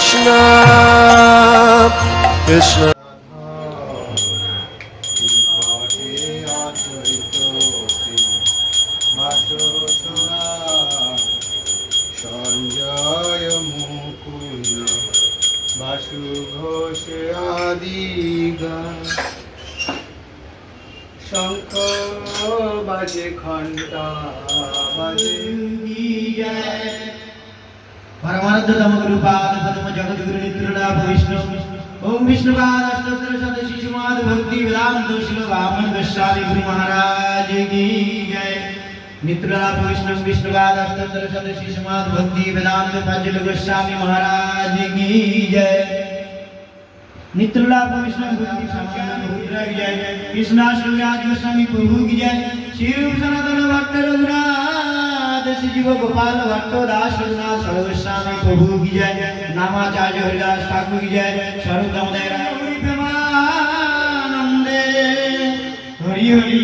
Krishna Krishna শঙ্খ বাজে ঘণ্টা বাজে परमानंद तम गुरुपाद पद्म जगद्गुरु नित्युलाभ विष्णु ओम विष्णुपाद अष्टोत्तर शत शिशुमाद भक्ति वेदांत शिल वामन गोस्वामी गुरु महाराज की जय नित्युलाभ विष्णु विष्णुपाद अष्टोत्तर शत शिशुमाद भक्ति वेदांत पंचल गोस्वामी महाराज की जय नित्युलाभ विष्णु भक्ति संख्यान रुद्र की जय कृष्णाष्टमी गोस्वामी प्रभु की जय श्री सनातन भक्त रघुनाथ जीव गोपाल भट्ट दास रघुनाथ सर्वस्वामी प्रभु की जय नामाचार्य हरिदास ठाकुर की जय सर्वदमदय हरि प्रेमानंदे हरि हरि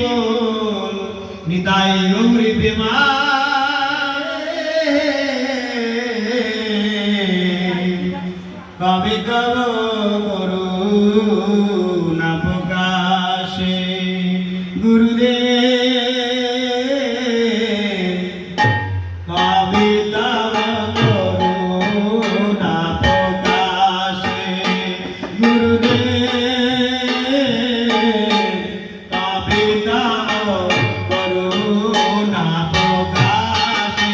बोल निताई गौरी कवि करो करुणा प्रकाशे गुरुदेव कविता करुणा प्रकाशे गुरुदेव कविता करुणा प्रकाशे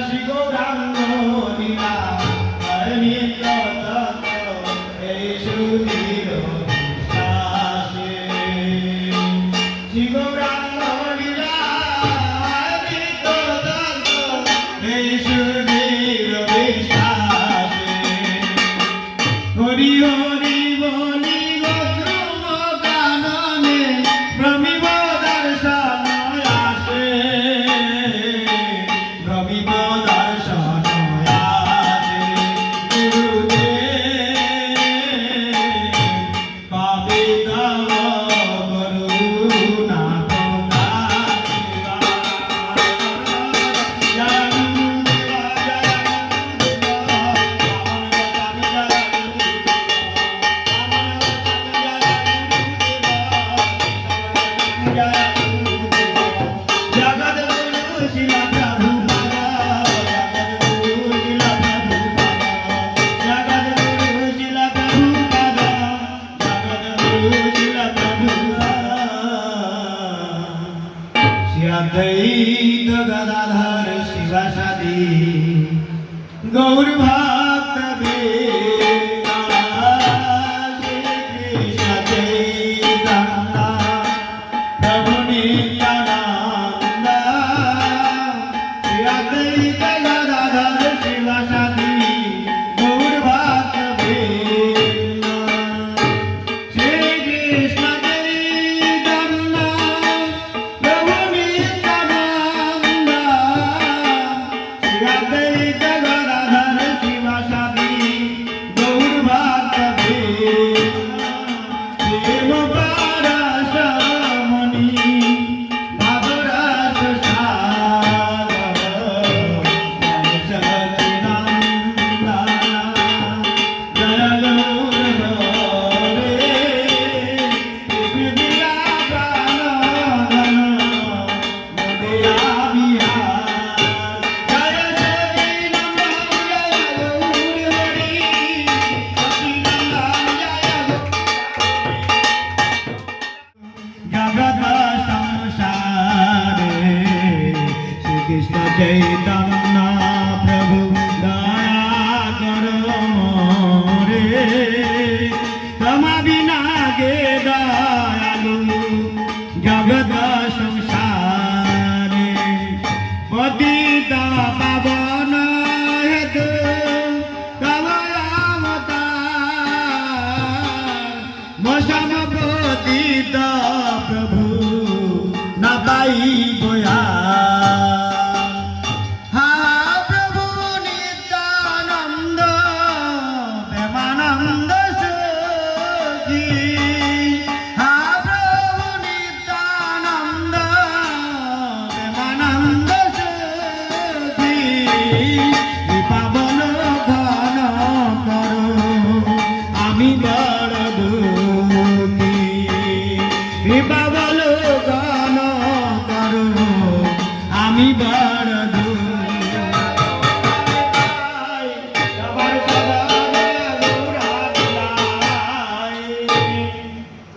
श्री गौरांग लीला अद्वैत गदाधर शिवासादि गौर भक्त कृष्ण चैतन्य प्रभु नित्यानंद श्री अद्वैत गदाधर शिवासादि गौर भक्त Jagadagadhar Shiva Sadi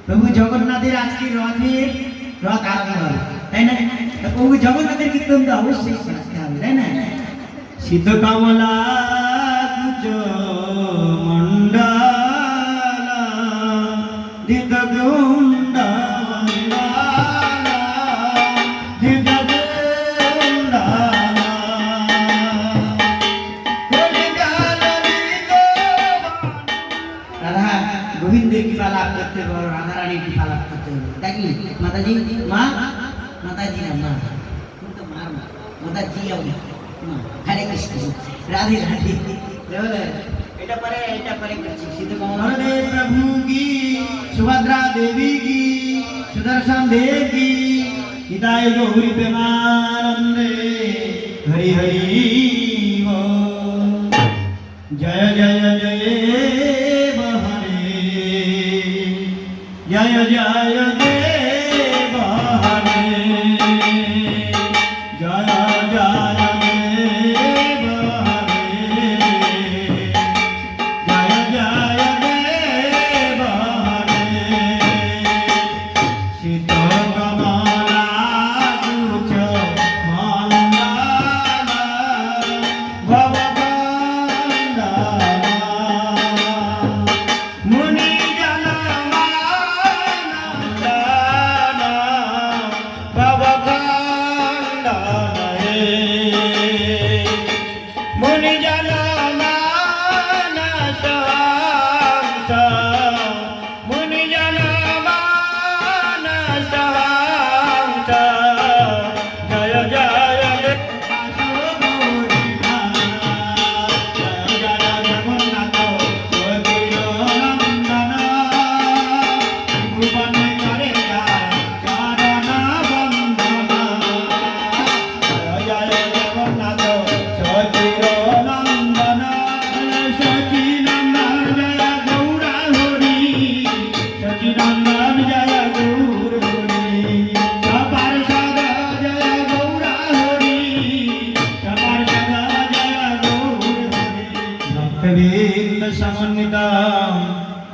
প্রভু জগন্নাথের আজকে রথ আরম্ভ হবে, তাই না? প্রভু জগন্নাথের কীর্তন তো অবশ্যই শোনাতে হবে, তাই না? শীত কমলা কুচ মন্ডলা দিত গুন্ডা গোবিন্দের কৃপা লাভ করতে পারো, রাধা রানীর কৃপা লাভ করতে হবে। দেখি মাতাজি, মা মাতাজি না মা, তো মার মা মাতাজি হরে কৃষ্ণ রাধে রাধে। এটা পরে করছি। শীত কমলা প্রভু কি, সুভদ্রা দেবী কি, সুদর্শন দেব কি, হিতায় গৌরী প্রেমানন্দে হরি হরি জয় জয় জয় জয় জয় দেব হরে, জয় জয় দেব হরে, জয় জয় দেব হরে। শীত কমলা কুচ মন্ডলা ভব বন্দনা মুনি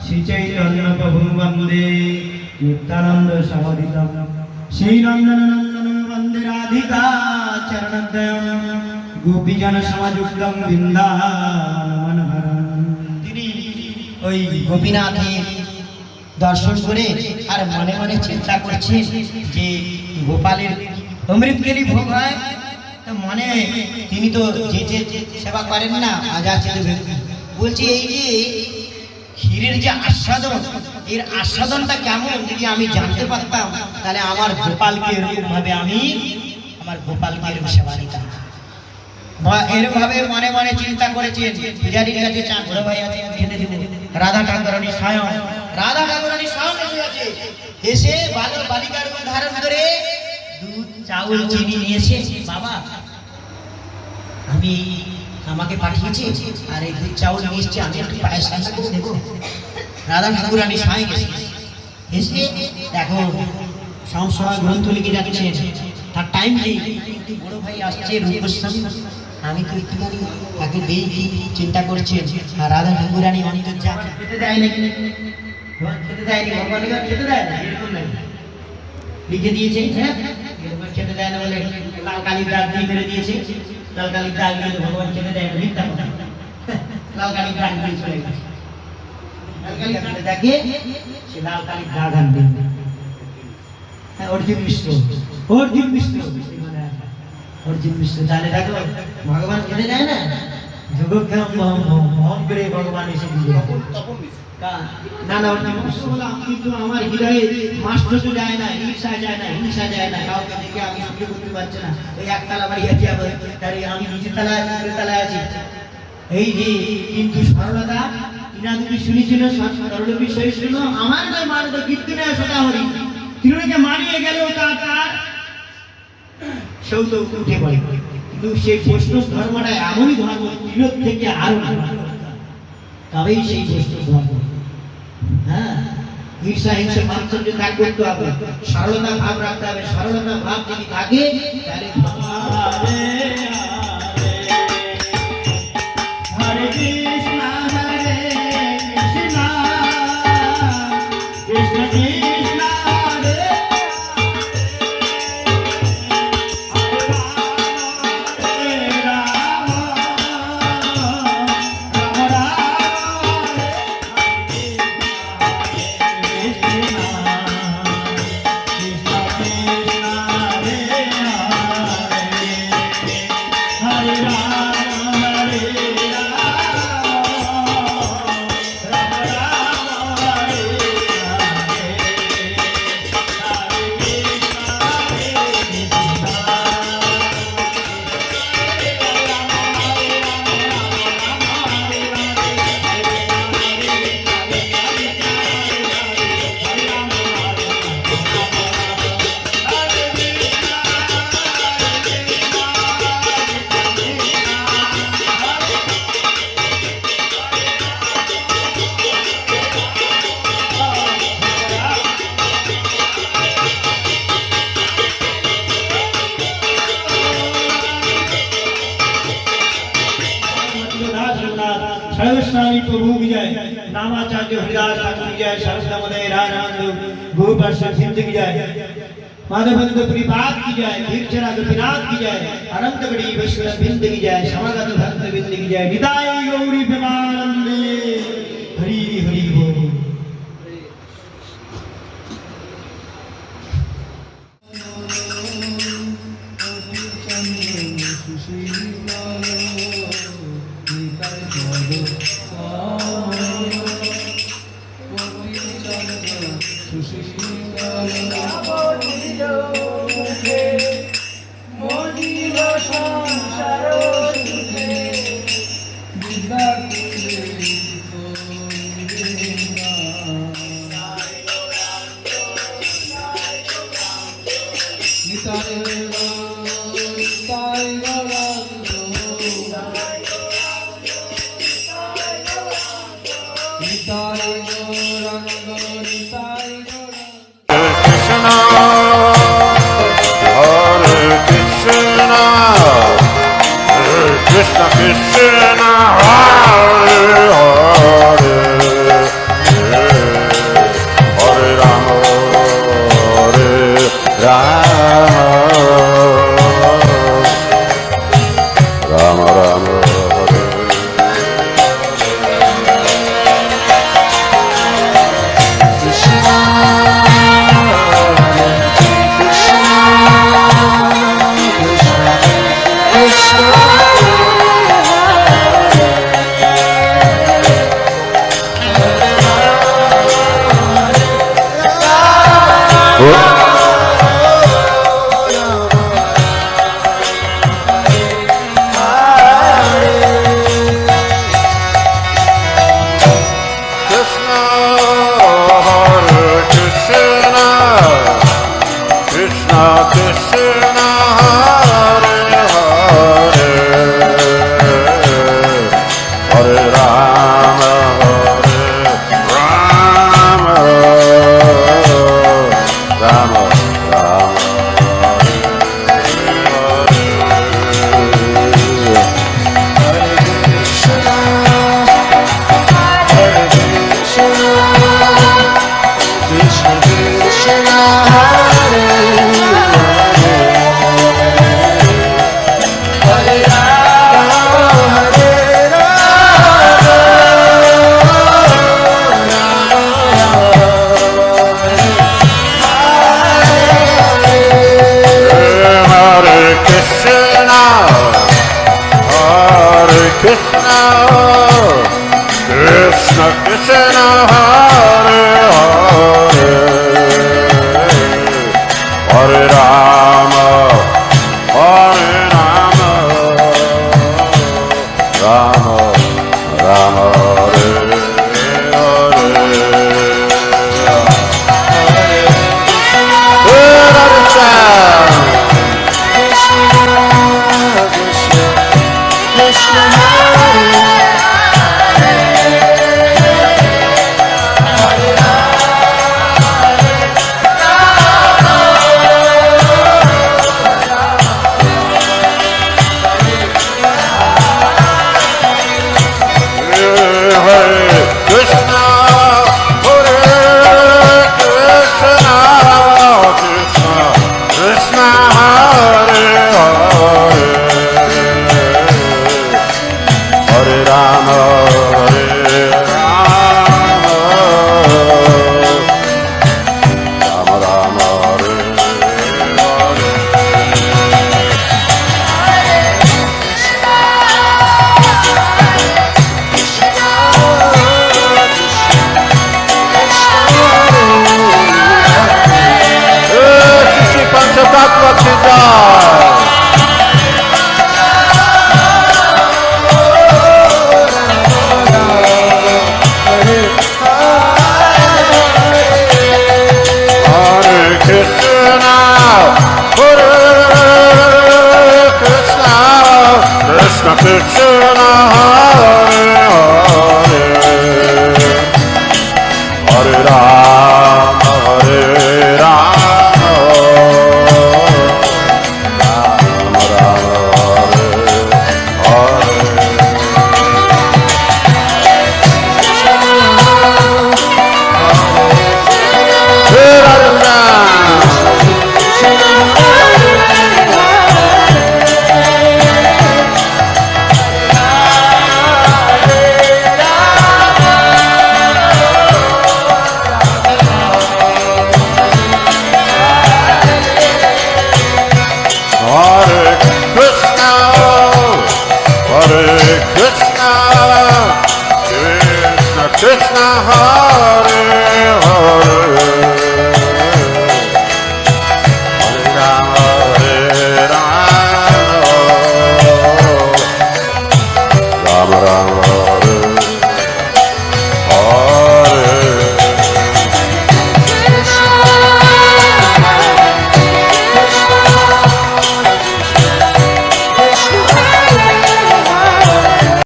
শ্রী চৈতন্য প্রভু বন্দে নিত্যানন্দ সহোদিতম শ্রী নন্দন নন্দন বন্দে রাধিকা চরণদ্বয়ম গোপীজন সমাযুক্তং বৃন্দাবনমনহরম। তিনি ওই গোপীনাথের দর্শন করে আর মনে মনে চিন্তা করছেন যে গোপালের অমৃতকেলি ভোগ হয়, তো মনে তিনি তো যে সেবা করেন না আজাচিত ব্যক্তি, বলছি এই যে ক্ষীরের যে আস্বাদন, এর আস্বাদনটা কেমন যদি আমি জানতে পারতাম, তাহলে আমার গোপালকে এরকম ভাবে আমি আমার গোপালকে এরকম সেবা দিতাম। এরকম ভাবে মনে মনে চিন্তা করেছেন। পূজারীর কাছে চান, বড় ভাই আছে খেতে দিব। রাধা ঠাকুরানী স্বয়ং এসে আছে, এসে বালিকার রূপ ধারণ করে দুধ চাউল চিনি নিয়েছে। বাবা আমাকে পাঠিয়েছে আর এই দুধ চাউল নিয়েছে, আমি একটু পায়েস রান্না করে দেবো। রাধা ঠাকুরানী স্বয়ং এসে দেখো সংসার গ্রন্থ লিখে যাচ্ছেন, তার টাইম নেই। বড় ভাই আসছে রূপস্বামী, আমি তো একটুখানি তাকে দেই কি চিন্তা করছেন। আর রাধা ঠাকুরানী অন্তর যা খেতে দেয় না, খেতে দেয়নি, ভগবানের খেতে দেয় না, এরকম নাই লিখে দিয়েছে। হ্যাঁ খেতে দেয় না বলে লাল কালির দাগ দিয়ে মেরে দিয়েছে। লাল কালির দাগ দিয়ে ভগবান খেতে দেয় না, মিথ্যা কথা। লাল কালির দাগ দিয়ে চলে গেছে, লাল কালির দাগ দেখে সে লাল কালির দাগ আনবে। হ্যাঁ অর্জুন মিশ্র তাহলে দেখো ভগবান খেতে দেয় না, যোগক্ষেম করে ভগবান এসে দিল। না না অর্জুন মিশ্র বলে কিন্তু আমার হৃদয়ে মাস্টার যায় না, হিংসা যায় না, কাউকে দেখে আমি সহ্য করতে পারছি না। ওই একতলা বাড়ি আছে আবার, আমি নিচের তলায় আছি। এই যে কিন্তু সরলতা ইনাদুকি শুনেছিল, সরলপি সহিষ্ণু আমার নয় মানব কীর্তনে সদা হরি। তিরুকে মারিয়ে গেলেও তার সেও তো উঠে পড়ে। কিন্তু সেই বৈষ্ণব ধর্মটা এমনই ধর্ম, তিলক থেকে আরো তবেই সেই বৈষ্ণব ধর্ম। হ্যাঁ ঈর্ষা হিংসা মাৎসর্য ত্যাগ করতে হবে, সরলতা ভাব রাখতে হবে। সরলতা ভাব যদি থাকে তাহলে হরে কৃষ্ণ কৃষ্ণ কৃষ্ণ साई प्रभु की जय, नामाचार्य हरिदास ठाकुर की जय, शारदा मदय रानंद गोपाल सिंह की जय, माधवंत परिपात की जय, खीरचरा गोपीनाथ की जय, अनंतगढ़ी वैष्णव बिंद की जय, समागत भक्त बिंद की जय, निताय गौरी प्रेमानंदे हरि हरि बोल। Krishna Krishna Hare Hare Hare Rama Hare Rama Rama Rama Krishna Krishna Hare Hare Hare Rama Hare Rama Rama Rama Hare Hare Krishna Hare Hare Hare Hare Rama Rama Rama